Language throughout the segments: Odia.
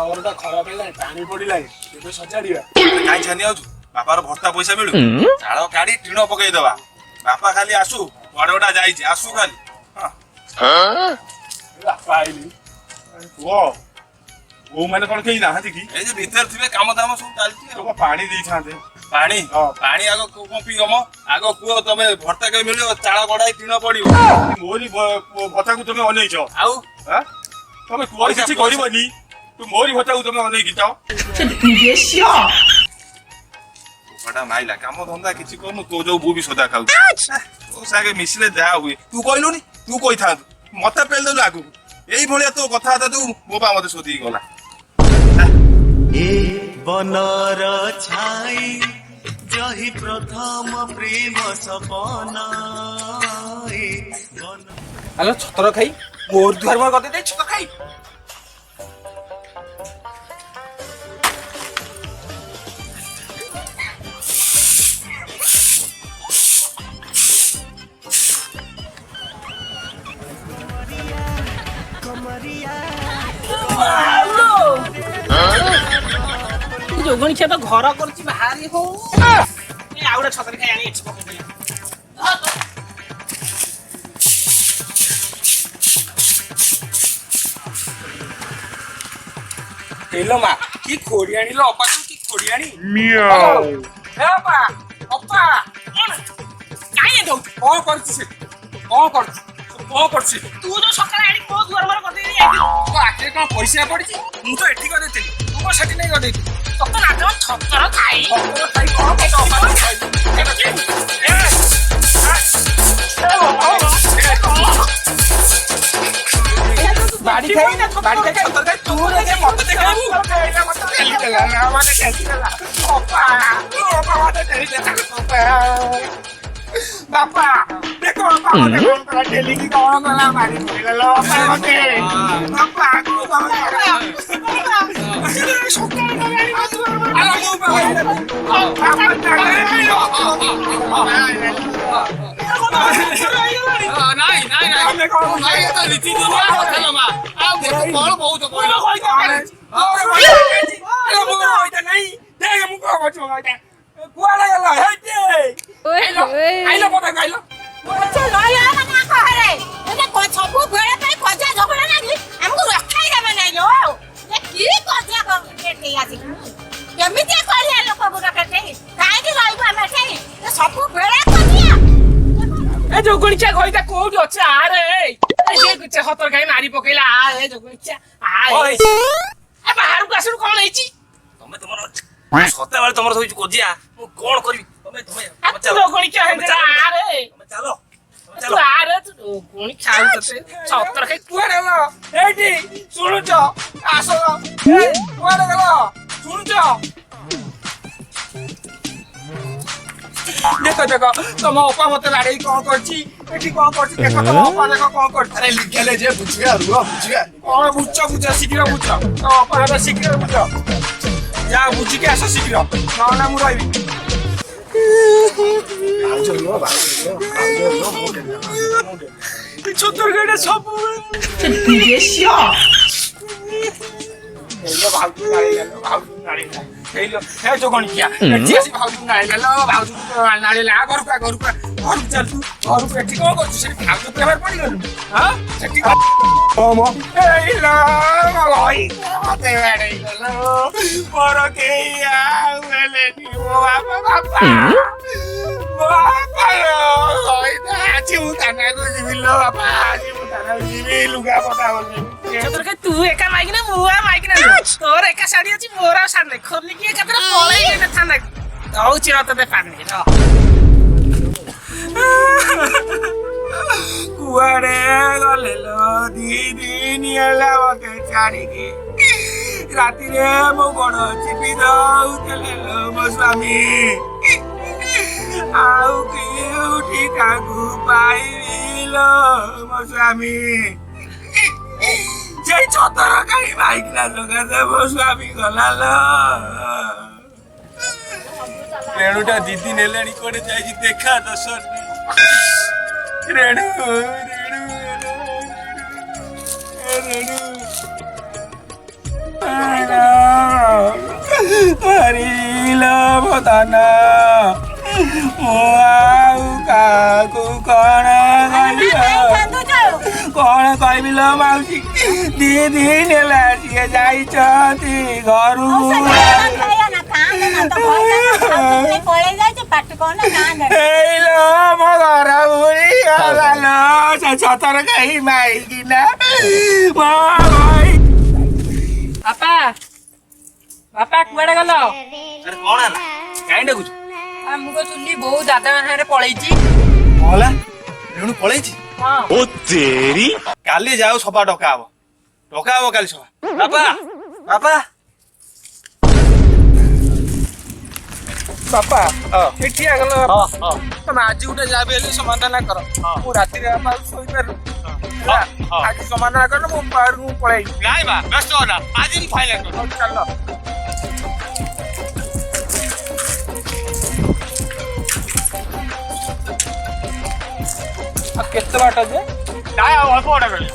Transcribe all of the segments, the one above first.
ଚାଉଳଟା ଖରାପ ହେଲାଣି ପାଣି ପଡିଲାଣି ଏବେ ସଜାଡିବା। କାଇଁ ଛାନି ଆଉଛୁ ବାପାର ଭତ୍ତା ପଇସା ମିଳୁ ଚାଳ କାଢି ଟିଣ ପକେଇଦବା। ବାପା ଖାଲି ଆସୁ ବଡଟା ଯାଇଛି ଆସୁ ଖାଲି। ବାପା ଆଇଲି କୁହ ବୋଉ ମାନେ କଣ କେହି ନାହାନ୍ତି କି? ଏଇ ଯେ ଭିତରେ ଥିବେ କାମ ଦାମ ସବୁ ଚାଲିଛି ଆଉ। ପାଣି ଦେଇଥାନ୍ତେ। ପାଣି ପାଣି ଆଗ କଣ ପିଇବ ଆଗ କୁହ ତମେ ଭତ୍ତା କେବେ ମିଳିବ ଚାଳ କଢାଇ ଟିଣ ପଡିବ। ମୋରି ଭତ୍ତାକୁ ତମେ ଅନେଇଛ ଆଉ ତମେ କୁଆଡେ କିଛି କରିବନି ତୁ ମୋରି ଭତ୍ତାକୁ ତମେ ଅନେଇକି ଯାଅ। ମାଇଲା କାମ ଧନ୍ଦା କିଛି କରୁନୁ ତୋ ଯୋଉ ବୋଉ ବି ସଦା ଖାଉଛି ତୋ ସାଙ୍ଗେ ମିଶିଲେ ଯାହା ହୁଏ। ତୁ କହିଲୁନି ତୁ କହିଥାନ୍ତୁ ମତେ ପେଲି ଦେଲୁ ଆଗକୁ ଏଇଭଳିଆ ତୋ କଥାବାର୍ତ୍ତା ଯୋଉ ମୋ ବା ମତେ ଶୋଧିକି ଗଲା। ଏ ବନର ଛାଇ ଜହି ପ୍ରଥମ ପ୍ରେମ ସପନ। ହ୍ୟାଲୋ ଛତର ଖାଇ ମୋର ଦୁଆର ମୋର କରିଦେଇ ଦେଇ ଛତର ଖାଇ। ଯୋଗଣୀ ଖିଆ ତ ଘର କରୁଛି ବାହାରି ହଉ ଆଉ ଗୋଟେ ଛତର ଖାଇ ଆଣି ଏଠି ପକେଇଦେଲେ। ହେଲୋ ମା କି ଖୋଡି ଆଣିଲ ଅପା ତୁ କି ଖୋଡି ଆଣି ଅପା ଅପା କଣ କାଇଁ ଦଉଛୁ କଣ କରୁଛୁ ସେ କଣ କରୁଛୁ କଣ କରୁଛି ତୁ ଯୋଉ ସକାଳେ ଆଣି ମୋ ଦୁଆର ମୋର କରିଦେଇ ତୋ ଆଖିରେ କଣ ପଇସା ପଡିଛି ମୁଁ ତ ଏଠି କରିଦେଇଥିଲି ତୁ କଣ ସେଠି ନେଇ କରିଦେଇଥିଲି ତତେ ନାଚ ଛତର ଖାଇ କଣ ବାଡି ଖାଇ ଛତର ଖାଇ ତୁ ମତେ ଦେଖାବୁ ବାପା ଦେଖ ବାପା ଡେଲିକି କଣ କଲା ମାରି ପଡିଗଲ ମତେ ବାପା କେମିତି କରିବା ଲୋକ ଗୁଡାକ କାହିଁକି ରହିବୁ ଆମେ ସବୁବେଳେ କରିବା। ଏ ଯୋଗୁଣିଚା ଘଇତା କୋଉଠି ଅଛି ଆରେ ସେ ହତର ଖାଇ ମାରି ପକେଇଲା ଏ ଯୋଗୁଣିଚା ବାହାରକୁ ଆସିଲୁ କଣ ହେଇଛି ତମେ ତମର ସଦାବେଳେ ତମର ସବୁ କୋଜିଆ ମୁଁ କଣ କରିବି ତମେ ଯୋଗୁଣିଚା ଆରେ ଚାଲ ତୁ ଆରେ ତୁ ଯୋଗୁଣି ଖାଉ ତତେ ଛତର ଖାଇ କୁଆଡେ ଗଲ ଏଇଠି ଶୁଣୁଛ ଆସ କୁଆଡେ ଗଲ ଶୁଣୁଛ ଦେଖ ଦେଖ ତମ ଅପା ମତେ ବାଡେଇ କଣ କରୁଛି ଏଠି କଣ କରୁଛି ଦେଖ ତମ ଅପା ଦେଖ କଣ କରୁଛି ଆରେ ଲିଗେଲେ ଯେ ବୁଝିବା ରୁହ ବୁଝିବା କଣ ବୁଝ ଶୀଘ୍ର ବୁଝ ତମ ଅପା ଏବେ ଶୀଘ୍ର ବୁଝ ଯାଅ ବୁଝିକି ଆସ ଶୀଘ୍ର ନହେଲେ ମୁଁ ରହିବି। ଛତର ଗାଡି ସବୁବେଳେ ଯୋଗଣିଆ ଏଠି ଆସି ଭାଉଜକୁ ନାଳିଦେଲ ଭାଉଜକୁ ନାଳିଲା ଘରକୁ ଘରକୁ ଘରକୁ ଚାଲୁ ଘରକୁ ଏଠି କଣ କରୁଛୁ ସେଠି ଭାଉଜ ପ୍ରେମରେ ପଡିଗଲୁ ସେଠି ମତେ ବାଡେଇଗଲ ମୋର କେହି ଆଉ ହେଲେନି ମୋ ବାପା ଆଜି ମୁଁ ଥାନାକୁ ଯିବି ଲୋ ବାପା ଆଜି ମୁଁ ଥାନାକୁ ଯିବି ଲୁଗା ପଟା ତୁ ଏକା ମାଇକିନା ମୁଁ ଆଉ ମାଇକିନା ତୋର ଏକା ଶାଢୀ ଅଛି ମୋର ଆଉ ଶାଢୀ ନାହିଁ ଖୋଲିକି ଏକାଥରେ ପଳେଇବି ଥାନାକୁ ଦଉଛି ତତେ ପାଣି କୁଆଡେ ଗଲେ ଲୋ ଦି ଦିନ ହେଲା ମତେ ଛାଡିକି ରାତିରେ ମୋ ଗୋଡ ଚିପି ଦଉଥିଲେ ଲୋ ମୋ ସ୍ୱାମୀ ଆଉ କେଉଁଠି ତାକୁ ପାଇବି ଲୋ ମୋ ସ୍ୱାମୀ ସେଇ ଛତର କାହିଁ ମାଇକିନା ଲଗାତେ ମୋ ସ୍ୱାମୀ ଗଲା ଲୋ ରେଣୁଟା ଦି ଦିନ ହେଲାଣି କୁଆଡେ ଯାଇଛି ଦେଖା ଦର୍ଶନ ରେଣୁ ରେଣୁ ରେଣୁ ହରିଲ ବଦନ ମୁଁ ଆଉ କାହାକୁ କଣ କହିବି କଣ କହିବି ଲୋ ମାଉସୀ 2 ଦିନ ହେଲା ସିଏ ଯାଇଛନ୍ତି ଘରକୁ ହେଇଲୋ ମୋ ଘର ବୁଡ଼ି ଗଲାଲୋ ସତର କାହିଁ ମାଇକିନା ମୋ ଭାଇ ବାପା ବାପା କୁଆଡେ ଗଲ ଆରେ କଣ ହେଲା କାହିଁ ଡାକୁଛୁ ମୁଁ ତ ଶୁଣିଲି ବୋଉ ଦାଦା ସାଙ୍ଗରେ ପଳେଇଛି କଣ ହେଲା ରେଣୁ ପଳେଇଛି ଓ ତେରି କାଲି ଯାଉ ସଭା ଡକା ହବ କାଲି ସଭା ବାପା ବାପା ବାପା ଏଠି ଗଲ ତମେ ଆଜି ଗୋଟେ ଯାହା ବି ହେଲେ ସମାଧାନ କର ମୁଁ ରାତିରେ ବାପା ଶୋଇପାରୁନି ଆଜି ସମାଧାନ କର ମୁଁ ବାହାରକୁ ପଳେଇବି ନାଇଁ ବା ବ୍ୟସ୍ତ ହନା ଆଜି ମୁଁ ଫାଇନାଲ କରିବି ଚାଲ କେତେ ବାଟ ଯେ ନାଇଁ ଆଉ ଅଳ୍ପ ବାଟ ଗଲେ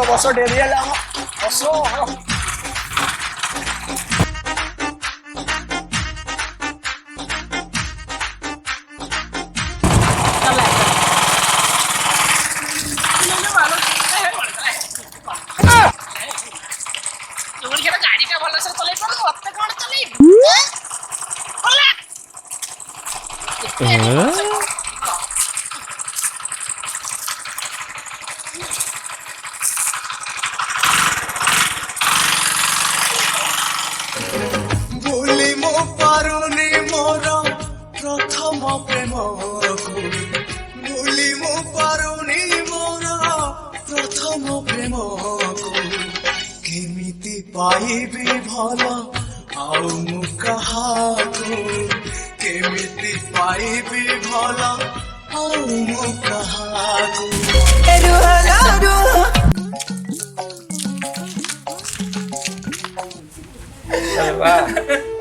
ବସ ଡେରି ହେଲା ବସ ଗାଡିଟା ଭଲସେ ଚଲେଇ ପାରୁ ମତେ କଣ ଚଲେଇବୁ ভুলি মো পারুনি মোর প্রথম প্রেমকু ভুলি মো পারুনি মোর প্রথম প্রেমকু কেমিতি পাইবি ভাল আউ মু কাহাকু কেমিতি পাইবি ভাল আউ মু কাহাকু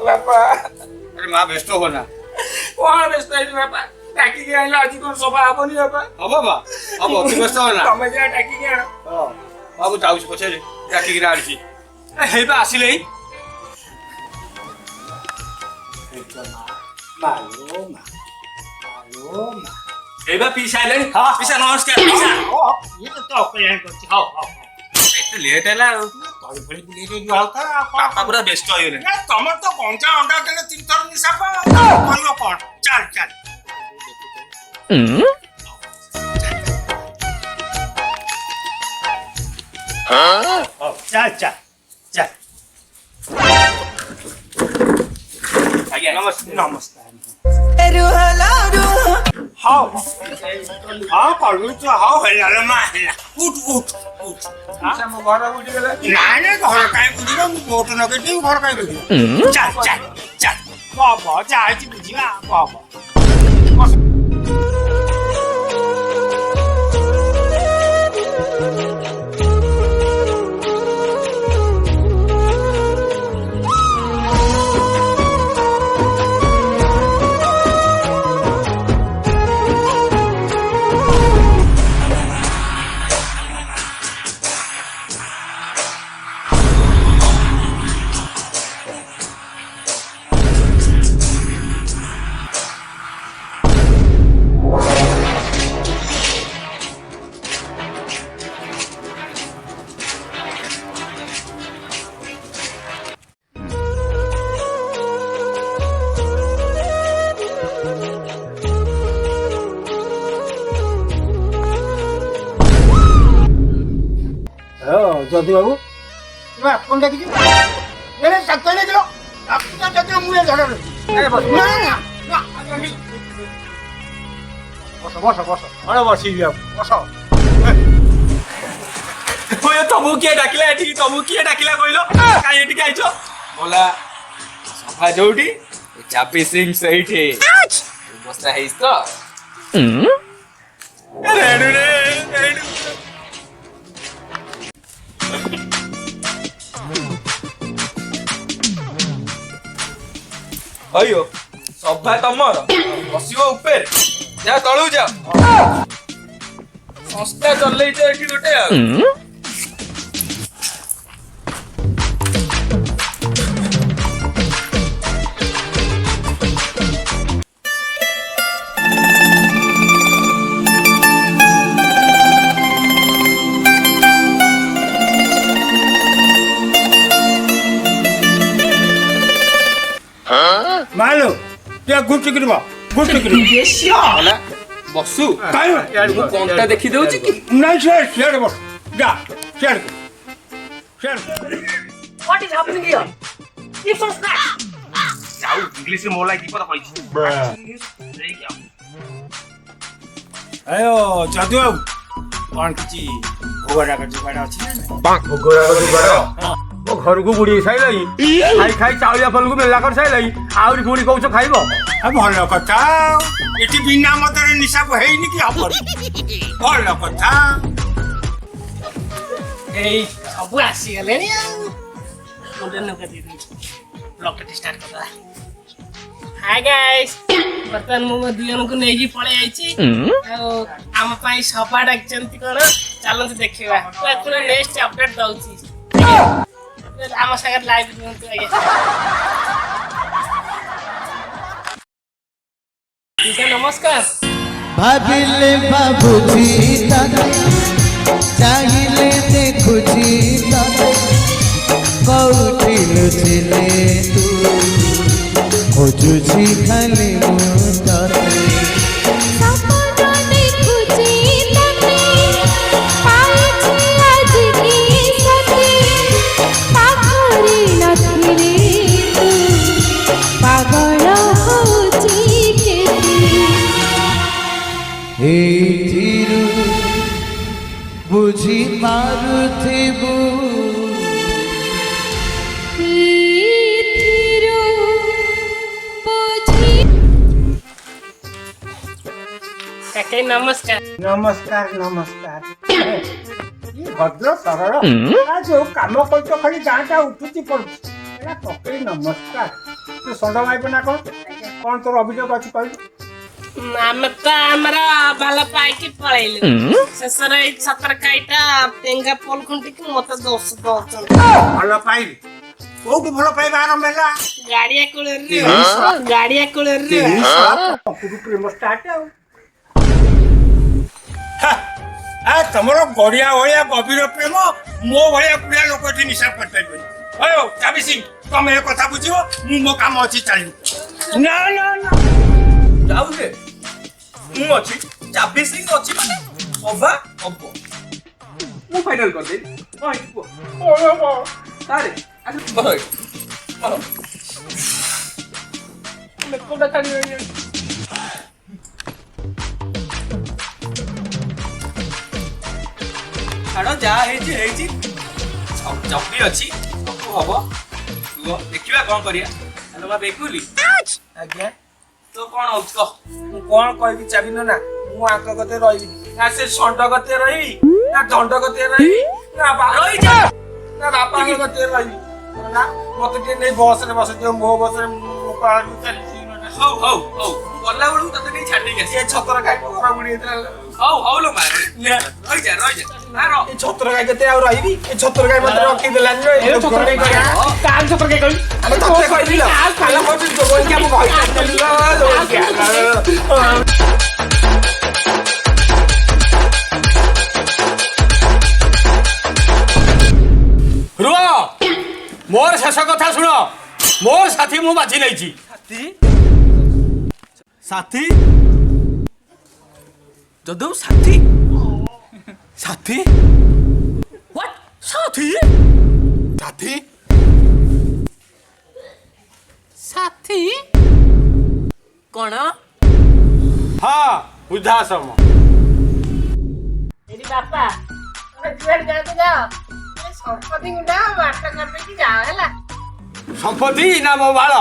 ବାପା ଆରେ ମା ବ୍ୟସ୍ତ ହନା କଣ ବ୍ୟସ୍ତ ହେଇଛି ବାପା ଡାକିକି ଆଣିଲ ଆଜି କଣ ସଭା ହବନି ବାପା ହବ ବା ହବ ତୁ ବ୍ୟସ୍ତ ହନା ତମେ ଯା ଡାକିକି ଆଣ ବାବୁ ଯାଉଛି ପଛରେ ଡାକିକିନା ଆଣିଛି ହେଇ ବା ଆସିଲେ ଏଇ ବା ପିସା ଆଇଲେଣି ପିସା ନମସ୍କାର ପିସା ଏତେ ଲେଟ୍ ହେଲା ଆଉ ବାପା ପୁରା ବ୍ୟସ୍ତ ହେଇଗଲେଣି ତମର ତ କଞ୍ଚା ଅଣ୍ଡା ଦେଲେ 3 ଥର ନିଶାପ କହିବ କଣ ଚାଲ ଚାଲ ଚାଲ ଚାଲ ଚାଲ ଆଜ୍ଞା ନମସ୍କାର ହଉ ହଁ କରୁଛୁ ହଉ ହେଲା ମା ହେଲା ଉଠ ଉଠ ଉଠ ମୋ ଘର ବୁଝିଗଲା ନାଇଁ ନାଇଁ ଘର କାହିଁ ବୁଝିବ ମୁଁ ଭୋଟ ଲଗେଇଛି ଘର କାହିଁ ବୁଝିବ ଚାଲ ଚାଲ ଚାଲ ବାବା ଯାହାଛି ବୁଝିବା ବାବା জ্যোতি বাবু তুমি আপন ডাকিছি এরে ডাক্তার নেছিল ডাক্তার ডাক্তার মুয়ে ধরে না না না বসো বসো বসো আরে বসি বসো ତମକୁ କିଏ ଡାକିଲା ଏଠିକି ତମକୁ କିଏ ଡାକିଲା କହିଲ କାହିଁ ଏଠିକି ଆଇଛ ବୋଲା ସଭା ଯୋଉଠି ଚାପି ସିଂ ସେଇଠି ବସା ହେଇଛି ତ ରେଡୁ ରେ ରେଡୁ ଅಯ್ୟୋ ସଭା ତମର ବସିବ ଉପରେ ଯା ତଳକୁ ଯାଅ ସଂସ୍ଥା ଚଲେଇଛ ଏଠି ଗୋଟେ ଆଉ ମାଲୋ ଟିକେ ଗୁଟିକିରି ବା ଗୁଟିକିରି ହେଲା ବସୁ ମୁଁ କଣ୍ଟା ଦେଖି ଦଉଛି କି ନାଇଁ ସିଆଡ଼େ ବସ ଯା ସିଆଡ଼େ ସିଆଡ଼େ What is happening here? Keep so fast. ଯାଉ ଇଂଲିଶରେ ମୋ ଲାଗି ବିପଦ କହିଛି ଆୟ ଯଦୁ ବାବୁ କ'ଣ କିଛି ଭୋଗରାଗ ଯୋଗାଡ଼ ଅଛି ନା ମୋ ଘରକୁ ବୁଢୀ ସାଇଲାଇ ଖାଇ ଖାଇ ଚାଉଳିଆ ଫଲକୁ ମେଲା କରି ସାଇଲାଇ ଆହୁରି ପୁଣି କହୁଛ ଖାଇବ ଭଲ କଥା ଏଠି ବିନା ମତରେ ନିଶାକୁ ହେଇନି କି ହବନି ଭଲ କଥା ଏଇ ସବୁ ଆସିଗଲେଣି ଆଉ ମୁଣ୍ଡ ନକା ଦେଇଦେବି ବ୍ଲଗଟା ଷ୍ଟାର୍ଟ କରିଦେବା ହାଇ ଗାଇସ୍ ବର୍ତ୍ତମାନ ମୁଁ ମୋ ଦୁଇ ଜଣଙ୍କୁ ନେଇକି ପଳେଇ ଆଇଛି ଆଉ ଆମ ପାଇଁ ସଭା ଡାକିଛନ୍ତି କ'ଣ ଚାଲନ୍ତୁ ଦେଖିବା ପୁରା ନେକ୍ସଟ ଅପଡେଟ୍ ଦଉଛି ଆମ ସାଙ୍ଗରେ ଲାଇଭ୍ ରୁହନ୍ତୁ ଆଜ୍ଞା ନମସ୍କାର ভাবিলে ভাবুছি তাকে চাহিলে দেখুছি তাকে কোউঠি লুচিলে তু খোঁজুছি খালি মু তাকে ଏଥିରୁ ବୁଝି ପାରୁଥିବୁ କାକେ ନମସ୍କାର ନମସ୍କାର ନମସ୍କାର ଇଏ ଭଦ୍ର ସରଳ ଯୋଉ କାମ କରୁଛ ଖାଲି ଗାଁଟା ଉଠୁଛି ପଡୁଛି ଏଇଟା ପକେଇ ନମସ୍କାର ତୁ ଷଣ୍ଢ ମାଇବ ନା କ'ଣ ତୋର ଅଭିଯୋଗ ଅଛି କହିଲୁ ଆମେ ତ ଆମର ଭଲ ପାଇକି ପଳେଇଲୁ ଶେଷରେ ଏଇ ସତରକାଇଟା ଟେଙ୍ଗା ପୋଲ ଖୁଣ୍ଟିକି ମତେ ଦୋଷ ଦଉଛନ୍ତି ଭଲ ପାଇବି କୋଉଠୁ ଭଲ ପାଇବା ଆରମ୍ଭ ହେଲା ଗାଡିଆ କୂଳରେ ପ୍ରେମ ଷ୍ଟାର୍ଟ ଆଉ ତମର ଗଡିଆ ଭଳିଆ ଗଭୀର ପ୍ରେମ ମୋ ଭଳିଆ ପୁରା ଲୋକ ଏଠି ନିଶା କରିପାରିବେନି ହଉ ଚାବି ସିଂ ତମେ ଏ କଥା ବୁଝିବ ମୁଁ ମୋ କାମ ଅଛି ଚାଲିବି ନା ନା ନା ଯାଉରେ ମୁଁ ଅଛି ଚାବି ସିଂ ଅଛି ମାନେ ସଭା ହବ ମୁଁ ଫାଇନାଲ କରିଦେବି ହଁ ଏଠି କୁହ ତାରେ ଆସ ବସ ଏଠି କୋଉଟା ଛାଡି ଛାଡ଼ ଯାହା ହେଇଛି ଚପି ଅଛି ସବୁ ହବ କୁହ ଦେଖିବା କ'ଣ କରିବା ହେଲୋ ମା ବେଗୁଲି ଆଜ୍ଞା ତୁ କ'ଣ ହଉଛି କହ ମୁଁ କଣ କହିବି ଚାବିନ ନା ମୁଁ ଆଙ୍କ କତେ ରହିବି ନା ସେ ଷଣ୍ଢ କତେ ରହିବି ନା ଦଣ୍ଡ କତେ ରହିବି ନା ରହିଯା ନା ବାପାଙ୍କ କତେ ରହିବି ନା ମତେ ଟିକେ ନେଇ ବସରେ ବସେଇ ମୋ ବସରେ ମୋ ପାହାଡ଼କୁ ଚାଲିଛି ହଉ ଗଲା ବେଳକୁ ତତେ ନେଇ ଛାଡ଼ିଦେଇକି ଆସି ଏ ଛତର ଗାଈ ଘର ବୁଡ଼ି ହଉ ଲୋ ମା ରହିଯା ଏ ଛତର ଗାଈ କେତେ ଆଉ ରହିବି ଏ ଛତର ଗାଈ ମତେ ରଖିଦେଲାନି ଛତର ଗାଈ କାହା ଛତର ଗାଈ କହିଲି ଆମେ ତତେ କହିଲି ଲୋ କାଲା କହୁଛୁ ଯୋଗିକି ଆମ ଘର ରୁହ ମୋର ଶେଷ କଥା ଶୁଣ ମୋର ସାଥୀ ମୁଁ ବାଛି ନେଇଛି ସାଥୀ ଯଦୁ ସାଥୀ ସାଥୀ ସାଥୀ ସାଥୀ କ'ଣ ହଁ ବୃଦ୍ଧାଶ୍ରମ ଏଠି ବାପା ତମେ ଯୁଆଡେ ଯାଆନ୍ତୁ ଯାଅ ସମ୍ପତ୍ତି ଗୁଣ୍ଡା ବାଟ କରିଦେଇକି ଯାଅ ହେଲା ସମ୍ପତ୍ତି ନା ମୋ ବାଳ